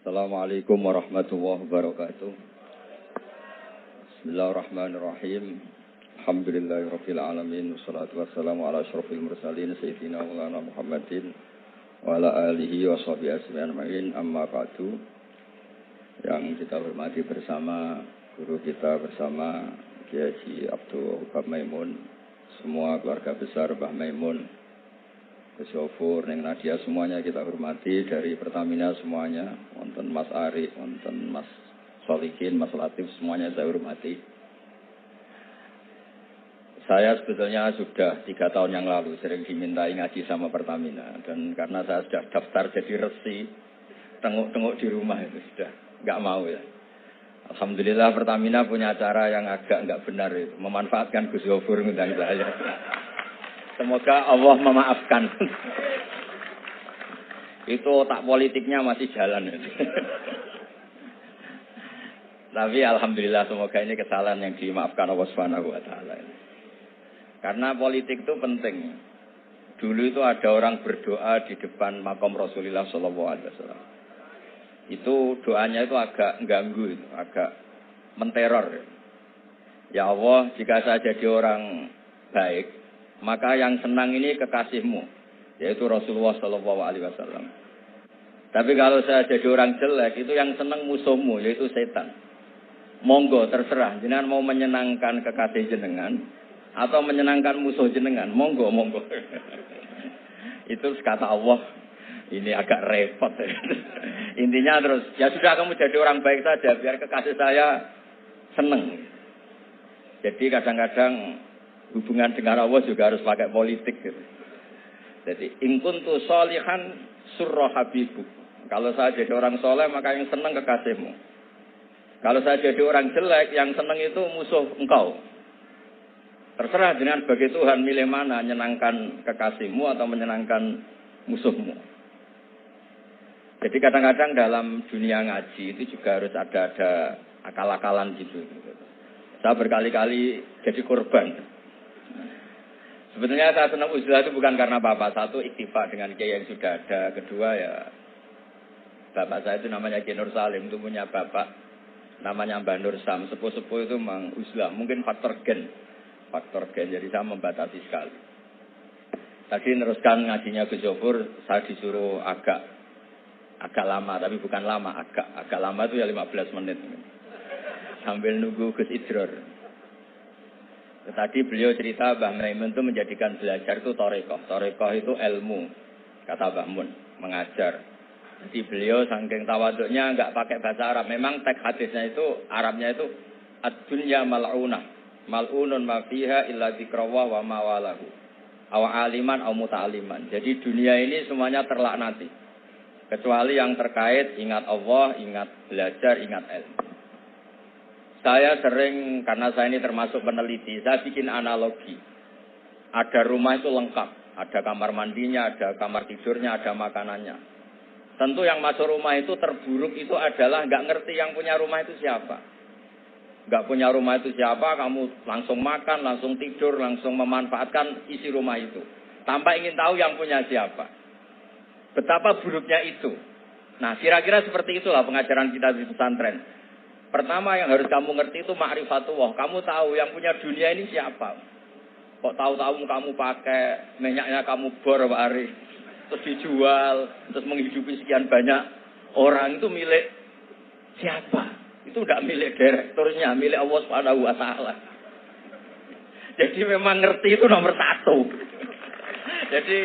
Assalamualaikum warahmatullahi wabarakatuh. Bismillahirrahmanirrahim. Alhamdulillahirabbil alamin wassalatu wassalamu ala asyrofil mursalin sayyidina Maulana Muhammadin wa ala alihi washabihi ajmain. Amma ba'du. Yang kita hormati bersama guru kita bersama Kiai Haji Abdul Wahab Maimun, semua keluarga besar Mbah Maimun, Gus Yofur, Neng Nadia, semuanya kita hormati, dari Pertamina semuanya, wonten Mas Ari, wonten Mas Solikin, Mas Latif, semuanya saya hormati. Saya sebetulnya sudah 3 tahun yang lalu sering dimintai ngaji sama Pertamina, dan karena saya sudah daftar jadi resi, tengok-tengok di rumah itu sudah nggak mau ya. Alhamdulillah Pertamina punya cara yang agak nggak benar itu, memanfaatkan Gus Yofur ngundang saya. Semoga Allah memaafkan. Itu otak politiknya masih jalan. Tapi alhamdulillah semoga ini kesalahan yang dimaafkan Allah Subhanahu wa taala. Karena politik itu penting. Dulu itu ada orang berdoa di depan makam Rasulullah sallallahu alaihi wasallam. Itu doanya itu agak ganggu, agak menteror. Ya Allah, jika saya jadi orang baik, maka yang senang ini kekasihmu, yaitu Rasulullah Sallallahu Alaihi Wasallam. Tapi kalau saya jadi orang jelek, itu yang senang musuhmu, yaitu setan. Monggo terserah, jenengan mau menyenangkan kekasih jenengan atau menyenangkan musuh jenengan, monggo. Itu kata Allah, ini agak repot. Intinya terus, ya sudah kamu jadi orang baik saja, biar kekasih saya senang. Jadi kadang-kadang hubungan dengan Allah juga harus pakai politik gitu. Jadi in kuntu sholihan surra habibu. Kalau saya jadi orang soleh maka yang senang kekasihmu. Kalau saya jadi orang jelek yang senang itu musuh engkau. Terserah dengan sebagai Tuhan milih mana, menyenangkan kekasihmu atau menyenangkan musuhmu. Jadi kadang-kadang dalam dunia ngaji itu juga harus ada akal-akalan gitu. Saya berkali-kali jadi korban. Sebetulnya saya senang uzlah itu bukan karena bapak. Satu, iktifak dengan kiai yang sudah ada. Kedua, ya bapak saya itu namanya Kiai Nur Salim. Itu punya bapak namanya Mbah Nur Sam. Sepuh-sepuh itu memang uzlah. Mungkin faktor gen. Jadi saya membatasi sekali. Tadi meneruskan ngajinya Gus Yofur. Saya disuruh agak lama. Tapi bukan lama. Agak lama itu ya 15 menit. Sambil nunggu Gus Idror. Tadi beliau cerita Mbah Maimun itu menjadikan belajar itu thariqah. Thariqah itu ilmu, kata Mbah Mun, mengajar. Jadi beliau saking tawaduknya enggak pakai bahasa Arab. Memang teks hadisnya itu Arabnya itu ad-dunya mal'unah. Mal'unun ma fiha illa dzikrawah wa ma walahu. Aw aliman aw muta'alliman. Jadi dunia ini semuanya terlaknati. Kecuali yang terkait ingat Allah, ingat belajar, ingat ilmu. Saya sering, karena saya ini termasuk peneliti, saya bikin analogi. Ada rumah itu lengkap. Ada kamar mandinya, ada kamar tidurnya, ada makanannya. Tentu yang masuk rumah itu terburuk itu adalah nggak ngerti yang punya rumah itu siapa. Nggak punya rumah itu siapa, kamu langsung makan, langsung tidur, langsung memanfaatkan isi rumah itu. Tanpa ingin tahu yang punya siapa. Betapa buruknya itu. Nah, kira-kira seperti itulah pengajaran kita di pesantren. Pertama yang harus kamu ngerti itu ma'rifatullah. Kamu tahu yang punya dunia ini siapa. Kok tahu-tahu kamu pakai minyaknya kamu bor Pak Ari, terus dijual, terus menghidupi sekian banyak orang, itu milik siapa? Itu enggak milik direkturnya, milik Allah Subhanahu wa taala. Jadi memang ngerti itu nomor 1. Jadi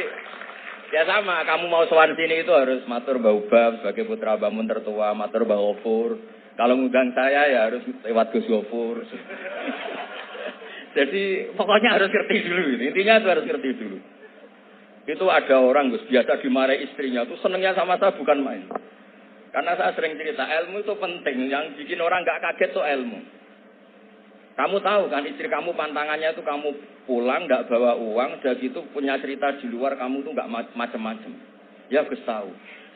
ya sama, kamu mau sowan sini itu harus matur Mbah Ubab sebagai putra Mbah Mun tertua, matur Mbah Opur. Kalau ngundang saya ya harus lewat Gus Yofur. Jadi pokoknya harus ngerti dulu. Intinya itu harus ngerti dulu. Itu ada orang Gus biasa dimarahi istrinya tuh senengnya sama saya bukan main. Karena saya sering cerita ilmu itu penting. Yang bikin orang nggak kaget tuh ilmu. Kamu tahu kan istri kamu pantangannya itu kamu pulang nggak bawa uang, udah gitu punya cerita di luar kamu tuh nggak macem-macem. Ya Gus tahu.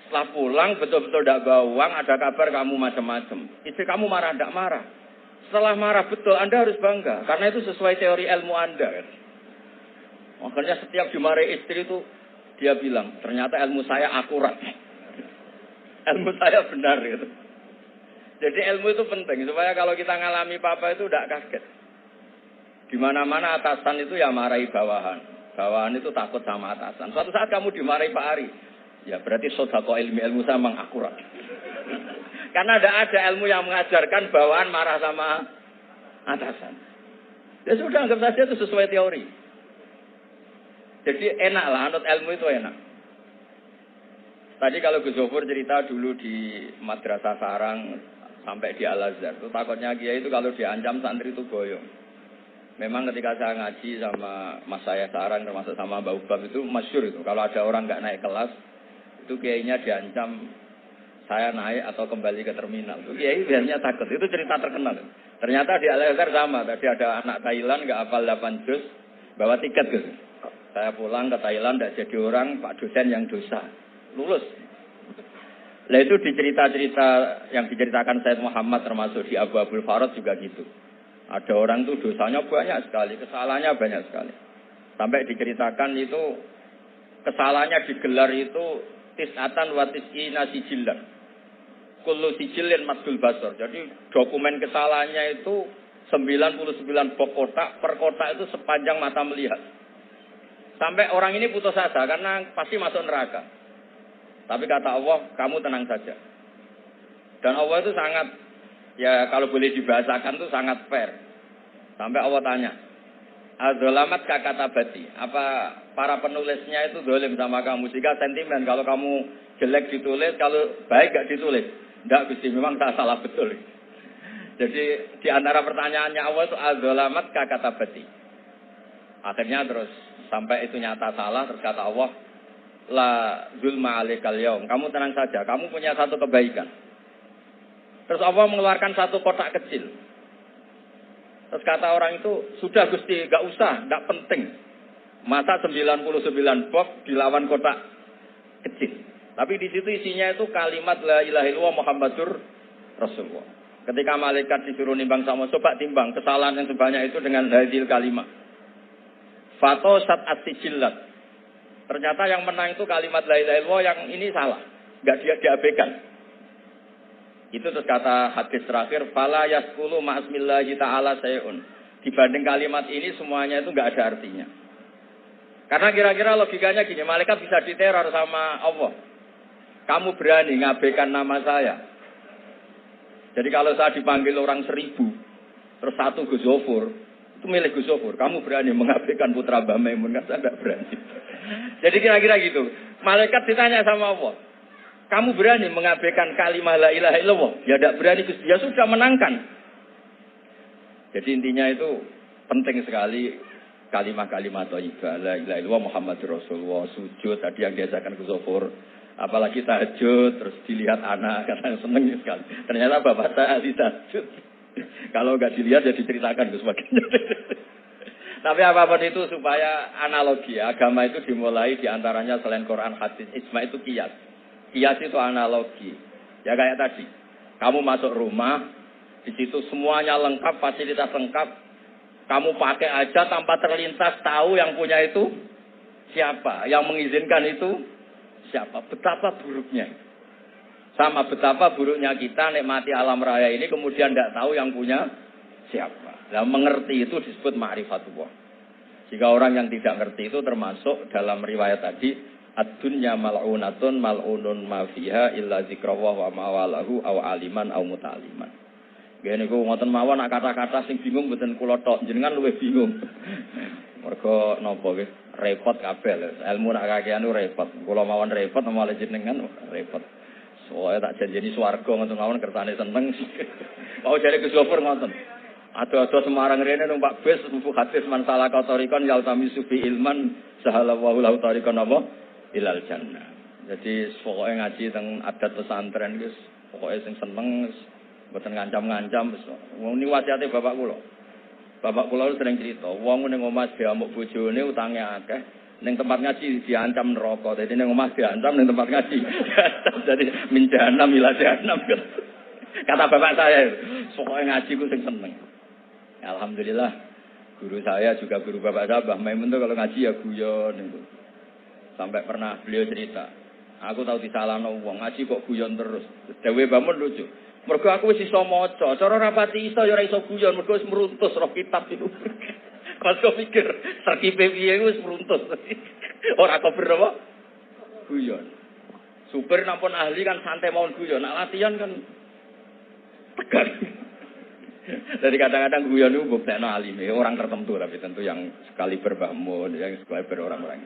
Setelah pulang betul-betul tidak bawa uang, ada kabar kamu macam-macam. Istri kamu marah, tidak marah. Setelah marah betul, Anda harus bangga. Karena itu sesuai teori ilmu Anda. Kan? Makanya setiap dimarahi istri itu, dia bilang, ternyata ilmu saya akurat. ilmu saya benar gitu. Jadi ilmu itu penting supaya kalau kita ngalami apa-apa itu tidak kaget. Di mana-mana atasan itu ya marahi bawahan. Bawahan itu takut sama atasan. Suatu saat kamu dimarahi Pak Ari, ya berarti sodako ilmu saya memang akurat. Karena tidak ada ilmu yang mengajarkan bawahan marah sama atasan. Ya sudah, anggap saja itu sesuai teori. Jadi enak lah, anut ilmu itu enak. Tadi kalau Gus Zofur cerita dulu di Madrasah Sarang sampai di Al-Azhar, itu takutnya Kiai itu kalau diancam santri itu goyong. Memang ketika saya ngaji sama Mas saya Sarang termasuk sama Mbak Ubab itu masyhur itu. Kalau ada orang nggak naik kelas, itu Kiainya diancam saya naik atau kembali ke terminal. Itu Kiai biasanya takut. Itu cerita terkenal. Ternyata di Al-Azhar sama. Tadi ada anak Thailand nggak hafal 8 juz, bawa tiket gitu. Saya pulang ke Thailand tidak jadi orang, Pak dosen yang dosa. Lulus. Nah itu di cerita-cerita yang diceritakan Said Muhammad termasuk di Abu Abdul Farad juga gitu. Ada orang tuh dosanya banyak sekali, kesalahannya banyak sekali. Sampai diceritakan itu kesalahannya digelar itu tis'atan wa tis'ina sijillan. Kullu sijillin madul basar. Jadi dokumen kesalahannya itu 99 box kotak, per kotak itu sepanjang mata melihat. Sampai orang ini putus asa karena pasti masuk neraka. Tapi kata Allah, kamu tenang saja. Dan Allah itu sangat, ya kalau boleh dibahasakan itu sangat fair. Sampai Allah tanya, Adzolamat kakatabati, apa para penulisnya itu dolim sama kamu? Jika sentimen, kalau kamu jelek ditulis, kalau baik gak ditulis. Tidak, Gusti, memang tak salah betul. Jadi di antara pertanyaannya Allah itu Adzolamat kakatabati. Akhirnya terus sampai itu nyata salah, terus kata Allah, La zulma alaikal yaum. Kamu tenang saja, kamu punya satu kebaikan. Terus Allah mengeluarkan satu kotak kecil. Terus kata orang itu, sudah Gusti, gak usah, gak penting. Masa 99 box dilawan kotak kecil. Tapi di situ isinya itu kalimat la ilaha illallah Muhammadur Rasulullah. Ketika malaikat disuruh nimbang sama, coba timbang kesalahan yang sebanyak itu dengan hadil kalimat. Fatosat as-sijillat. Ternyata yang menang itu kalimat la ilaha illallah, yang ini salah. Enggak dia diabaikan. Itu terus kata hadis terakhir, fala yaskulu ma'asmillahi ta'ala sayun. Dibanding kalimat ini semuanya itu enggak ada artinya. Karena kira-kira logikanya gini, malaikat bisa diteror sama Allah. Kamu berani ngabaikan nama saya. Jadi kalau saya dipanggil orang 1000, terus satu Gus Zofur, itu milik Gus Zofur. Kamu berani mengabaikan putra Mbah Maimun, kan saya enggak berani. Jadi kira-kira gitu. Malaikat ditanya sama Allah, kamu berani mengabaikan kalimat la ilaha illallah? Ya tidak berani, Gusti. Ya sudah, menangkan. Jadi intinya itu penting sekali kalimat-kalimat thayyibah la ilaha illallah Muhammadur Rasulullah. Sujud tadi yang diajarkan Gus Zofur. Apalagi tahajud, terus dilihat anak, kadang seneng sekali. Ternyata bapak saya ahli tahajud. Kalau nggak dilihat ya diceritakan Gus bagian. Tapi apapun itu supaya analogi agama itu dimulai diantaranya selain Quran, hadis, ijma itu qiyas. Qiyas itu analogi. Ya kayak tadi, kamu masuk rumah, di situ semuanya lengkap, fasilitas lengkap. Kamu pakai aja tanpa terlintas tahu yang punya itu siapa, yang mengizinkan itu siapa. Betapa buruknya. Sama betapa buruknya kita nikmati alam raya ini kemudian tidak tahu yang punya siapa. Nah, mengerti itu disebut ma'rifatullah. Jika orang yang tidak ngerti itu termasuk dalam riwayat tadi, ad-dunya mal'unatun mal'unun ma fiha illa zikrullah wa mawalahu aw aliman aw muta'aliman. Gene niku ngoten mawon nak kata-kata sing bingung mboten kula tok, jenengan luwih bingung. Mergo napa nggih? Repot kabeh. Ilmu nak kakean repot. Kula mawon repot malah jenengan repot. Soale tak janjeni swarga ngoten mawon kertane seneng. Mau jare Gus Zofur ngoten. Ada Semarang rene numpak bis mbuh hadis man salah katorikon ya utami sufi ilman sahalallahu lahu tarikon apa ilal jannah. Jadi pokoke ngaji teng adat pesantren wis pokoke sing seneng mboten ngancam-ngancam wis. Wong ni wasiate bapak kula. Bapak kula sering cerita, wong ning omah diamuk bojone utange akeh, ning tempat ngaji diancam neraka. Dadi ning omah diancam ning tempat ngaji. Jadi minjana mila jahanam. Kata bapak saya, pokoke ngaji ku sing seneng. Alhamdulillah, guru saya juga guru bapak saya, Mbah Maimun tuh kalau ngaji ya guyon itu. Sampai pernah beliau cerita, Aku tahu disalahno wong, ngaji kok guyon terus. Dewe bangun lucu. Mergo aku wis iso maca, cara rapati iso ya ora iso guyon, mergo wis meruntus roh kitab itu. Kok pikir terkipe piye wis meruntus. Ora kober apa? Guyon. Supir nampun ahli kan santai mawon guyon, nak latihan kan tegar. Jadi kadang-kadang guyon itu buktekno alime, orang tertentu tapi tentu yang sekali berbahmun, yang sekali berorang-orang.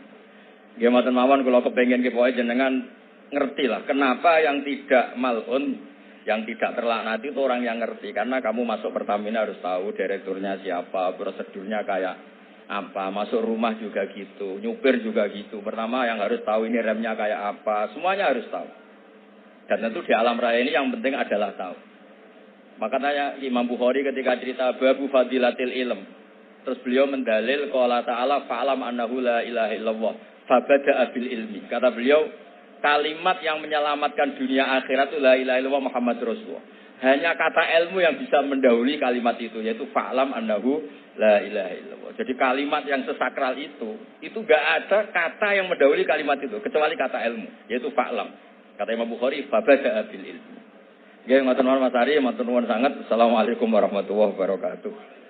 Nggih mboten mawon kula kepengin pokoke jenengan ngerti lah kenapa yang tidak malun, yang tidak terlaknati itu orang yang ngerti. Karena kamu masuk Pertamina harus tahu direkturnya siapa, prosedurnya kayak apa, masuk rumah juga gitu, nyupir juga gitu. Pertama yang harus tahu ini remnya kayak apa, semuanya harus tahu. Dan tentu di alam raya ini yang penting adalah tahu. Makanya Imam Bukhari ketika cerita babu fadilatil ilm, terus beliau mendalil qala ta'ala fa'lam annahu la ilaha illallah fabada'a bil ilmi. Kata beliau, kalimat yang menyelamatkan dunia akhirat itu la ilaha illallah Muhammad Rasulullah. Hanya kata ilmu yang bisa mendahului kalimat itu, yaitu fa'lam annahu la ilaha illallah. Jadi kalimat yang sesakral itu enggak ada kata yang mendahului kalimat itu kecuali kata ilmu, yaitu fa'lam. Kata Imam Bukhari fabada'a bil ilmi. Nggih, matur nuwun Mas Ari, matur nuwun sanget. Assalamualaikum warahmatullahi wabarakatuh.